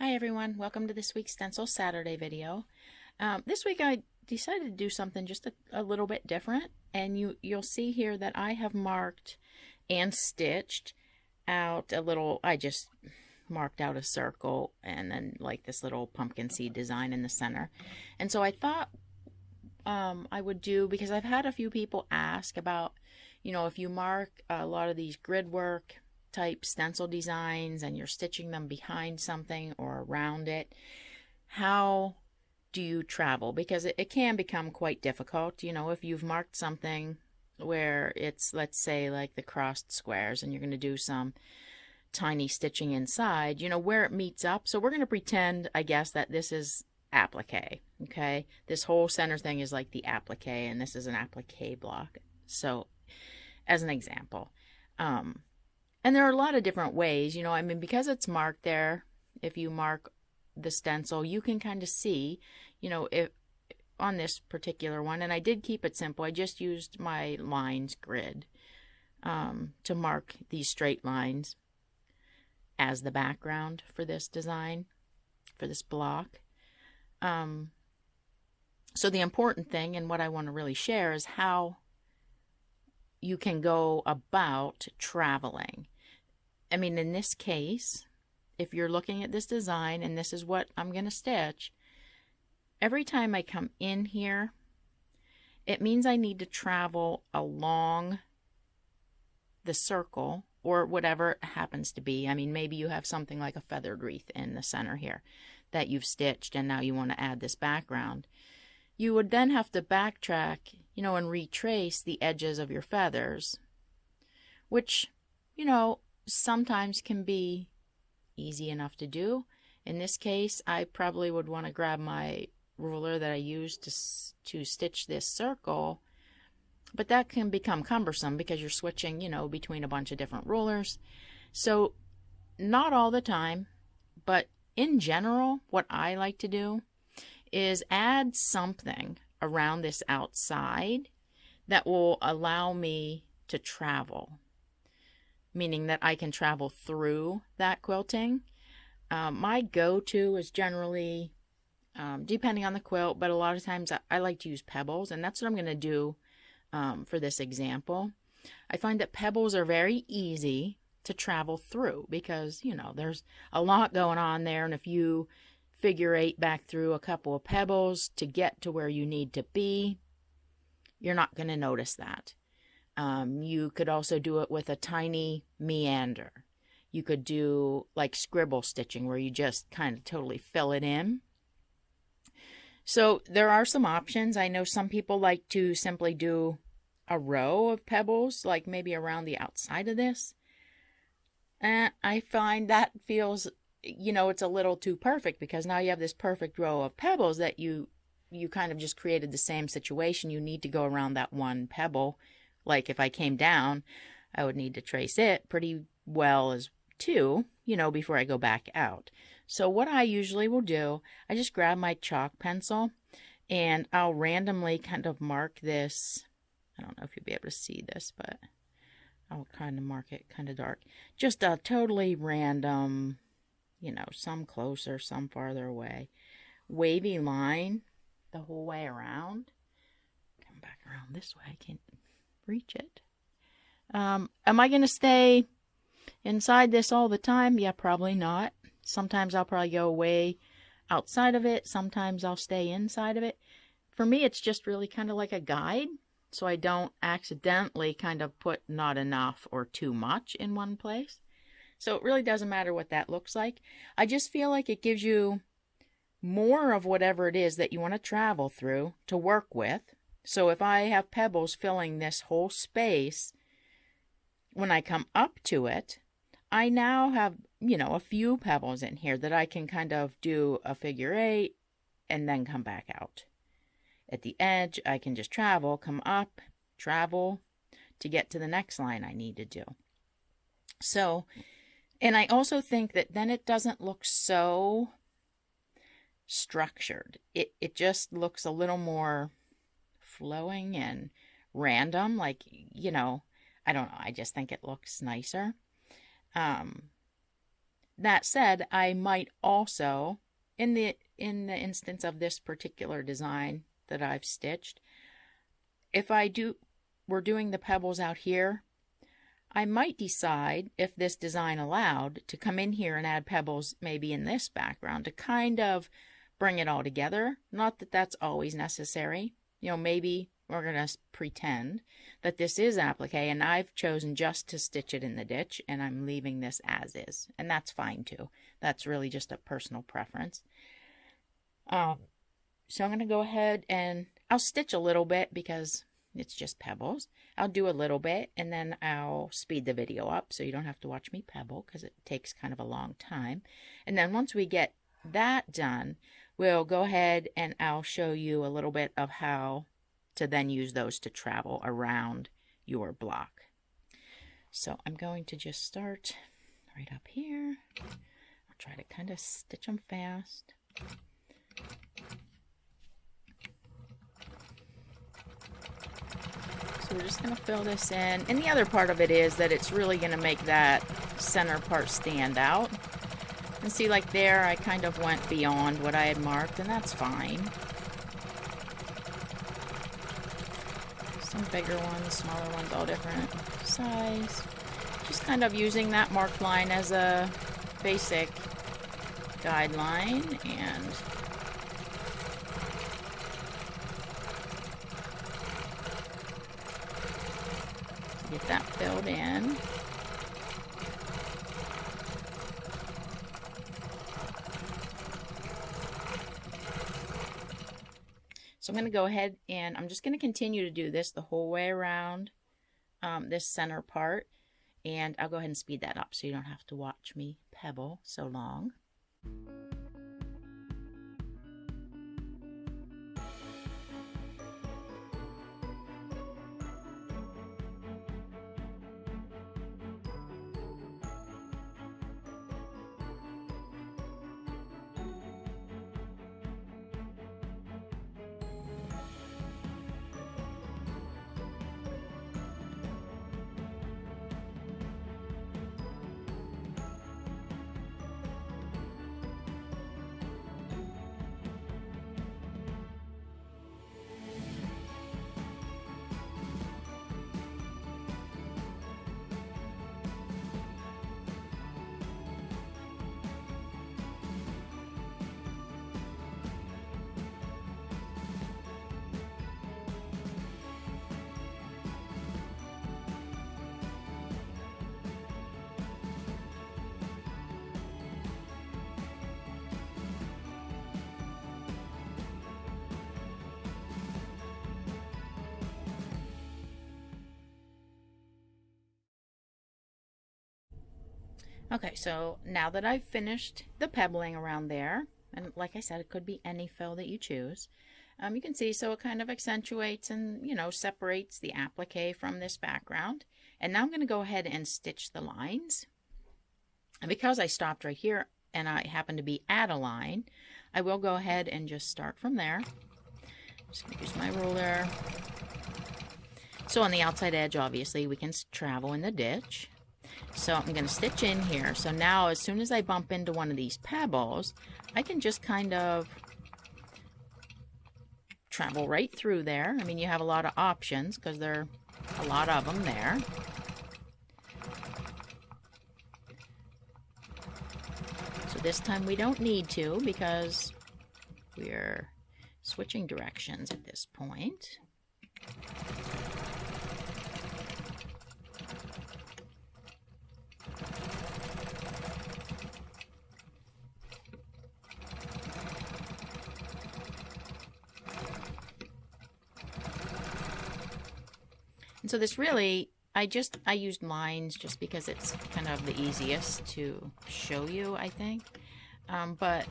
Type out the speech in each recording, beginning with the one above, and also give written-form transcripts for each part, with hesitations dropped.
Hi everyone, welcome to this week's Stencil Saturday video. This week I decided to do something just a little bit different, and you'll see here that I have marked and stitched out a little, I just marked out a circle and then like this little pumpkin seed design in the center. And so I thought I would do, because I've had a few people ask about, if you mark a lot of these grid work type stencil designs and you're stitching them behind something or around it, how do you travel? Because it can become quite difficult. If you've marked something where it's, let's say, like the crossed squares, and you're going to do some tiny stitching inside, where it meets up. So we're going to pretend, I guess, that this is applique. Okay, this whole center thing is like the applique, and this is an applique block. So as an example, and there are a lot of different ways, because it's marked there, if you mark the stencil, you can kind of see, if on this particular one, and I did keep it simple, I just used my lines grid to mark these straight lines as the background for this design, for this block. So the important thing, and what I want to really share, is how you can go about traveling. In this case, if you're looking at this design and this is what I'm going to stitch, every time I come in here, it means I need to travel along the circle or whatever it happens to be. Maybe you have something like a feathered wreath in the center here that you've stitched, and now you want to add this background. You would then have to backtrack, and retrace the edges of your feathers, which, sometimes can be easy enough to do. In this case, I probably would want to grab my ruler that I used to stitch this circle, but that can become cumbersome because you're switching, between a bunch of different rulers. So not all the time, but in general, what I like to do is add something around this outside that will allow me to travel, meaning that I can travel through that quilting. My go-to is generally, depending on the quilt, but a lot of times I like to use pebbles, and that's what I'm going to do for this example. I find that pebbles are very easy to travel through because, there's a lot going on there, and if you figure eight back through a couple of pebbles to get to where you need to be, you're not going to notice that. You could also do it with a tiny meander. You could do like scribble stitching where you just kind of totally fill it in. So there are some options. I know some people like to simply do a row of pebbles, like maybe around the outside of this. And I find that feels, it's a little too perfect, because now you have this perfect row of pebbles that you kind of just created the same situation. You need to go around that one pebble. Like if I came down, I would need to trace it pretty well as two, before I go back out. So what I usually will do, I just grab my chalk pencil and I'll randomly kind of mark this. I don't know if you'll be able to see this, but I'll kind of mark it kind of dark. Just a totally random, some closer, some farther away, wavy line the whole way around. Come back around this way. I can't reach it. Am I going to stay inside this all the time? Yeah, probably not. Sometimes I'll probably go way outside of it. Sometimes I'll stay inside of it. For me, it's just really kind of like a guide, so I don't accidentally kind of put not enough or too much in one place. So it really doesn't matter what that looks like. I just feel like it gives you more of whatever it is that you want to travel through to work with. So if I have pebbles filling this whole space, when I come up to it, I now have, a few pebbles in here that I can kind of do a figure eight and then come back out. At the edge, I can just travel, come up, travel to get to the next line I need to do. So, and I also think that then it doesn't look so structured. It just looks a little more flowing and random, like, I don't know, I just think it looks nicer. that said, I might also, in the instance of this particular design that I've stitched, if we're doing the pebbles out here, I might decide, if this design allowed, to come in here and add pebbles maybe in this background to kind of bring it all together. Not that that's always necessary. You know, maybe we're going to pretend that this is applique and I've chosen just to stitch it in the ditch and I'm leaving this as is. And that's fine too. That's really just a personal preference. So I'm going to go ahead and I'll stitch a little bit because it's just pebbles. I'll do a little bit and then I'll speed the video up so you don't have to watch me pebble because it takes kind of a long time. And then once we get that done, we'll go ahead and I'll show you a little bit of how to then use those to travel around your block. So I'm going to just start right up here. I'll try to kind of stitch them fast. So we're just going to fill this in. And the other part of it is that it's really going to make that center part stand out. And see, like there, I kind of went beyond what I had marked, and that's fine. Some bigger ones, smaller ones, all different size. Just kind of using that marked line as a basic guideline, and get that filled in. So I'm going to go ahead and I'm just going to continue to do this the whole way around this center part, and I'll go ahead and speed that up so you don't have to watch me pebble so long. Okay, so now that I've finished the pebbling around there, and like I said, it could be any fill that you choose, you can see, so it kind of accentuates and, you know, separates the applique from this background. And now I'm going to go ahead and stitch the lines. And because I stopped right here and I happen to be at a line, I will go ahead and just start from there. Just going to use my ruler. So on the outside edge, obviously, we can travel in the ditch. So I'm going to stitch in here. So now as soon as I bump into one of these pebbles, I can just kind of travel right through there. I mean, you have a lot of options because there are a lot of them there. So this time we don't need to because we're switching directions at this point. And so this really, I used lines just because it's kind of the easiest to show you, I think. But,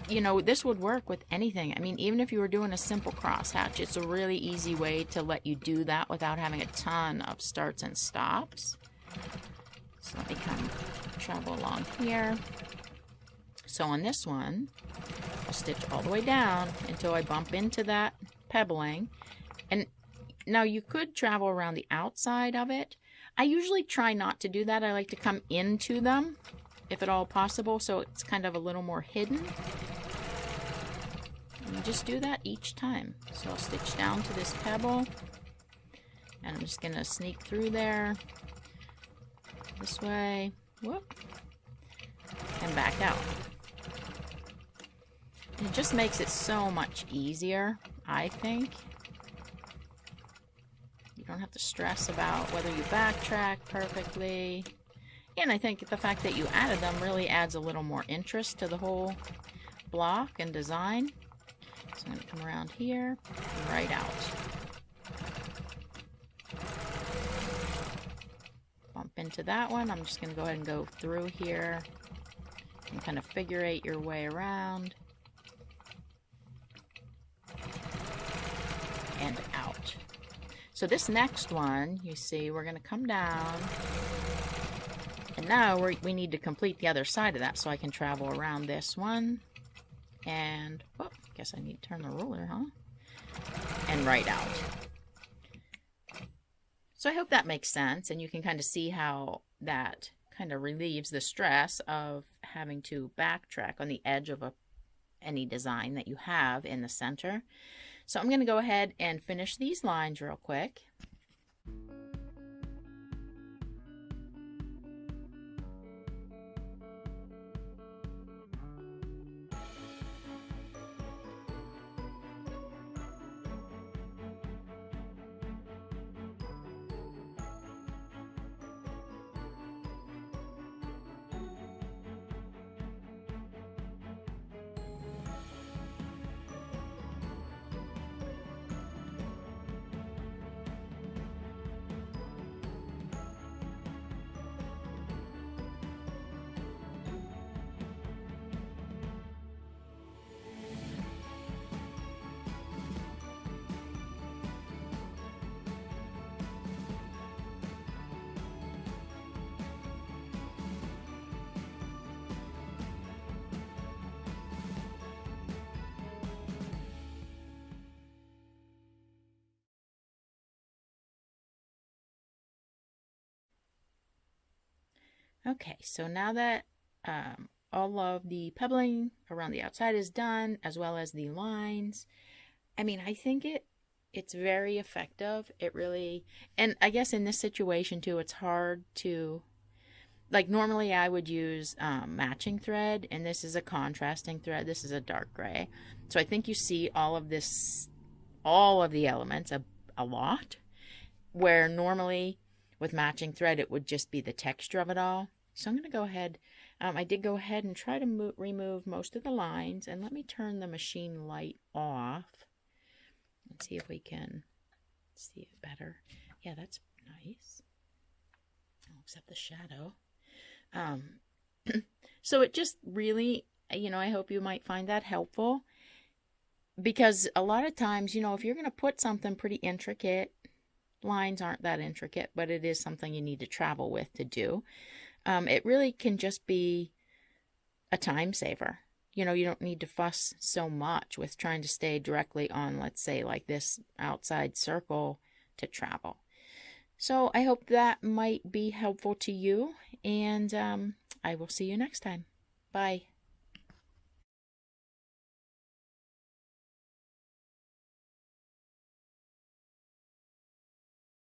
you know, this would work with anything. I mean, even if you were doing a simple crosshatch, it's a really easy way to let you do that without having a ton of starts and stops. So let me travel along here. So on this one, I'll stitch all the way down until I bump into that pebbling. And now you could travel around the outside of it. I usually try not to do that. I like to come into them if at all possible, so it's kind of a little more hidden. And just do that each time. So I'll stitch down to this pebble, and I'm just going to sneak through there this way, whoop, and back out. And it just makes it so much easier, I think. You don't have to stress about whether you backtrack perfectly. And I think the fact that you added them really adds a little more interest to the whole block and design. So I'm going to come around here and right out. Bump into that one. I'm just going to go ahead and go through here and kind of figure eight your way around and out. So this next one, you see, we're going to come down, and now we need to complete the other side of that, so I can travel around this one, and, oh, I guess I need to turn the ruler, huh? And right out. So I hope that makes sense, and you can kind of see how that kind of relieves the stress of having to backtrack on the edge of any design that you have in the center. So I'm going to go ahead and finish these lines real quick. Okay, so now that all of the pebbling around the outside is done, as well as the lines, I mean, I think it's very effective. It really, and I guess in this situation too, it's hard to, like normally I would use matching thread, and this is a contrasting thread. This is a dark gray. So I think you see all of this, all of the elements a lot, where normally with matching thread it would just be the texture of it all. So I'm going to go ahead, I did go ahead and try to remove most of the lines, and let me turn the machine light off and see if we can see it better. Yeah, that's nice. Except the shadow. So it just really, you know, I hope you might find that helpful, because a lot of times, you know, if you're going to put something pretty intricate, lines aren't that intricate, but it is something you need to travel with to do. It really can just be a time saver. You know, you don't need to fuss so much with trying to stay directly on, let's say, like this outside circle to travel. So I hope that might be helpful to you, and I will see you next time. Bye.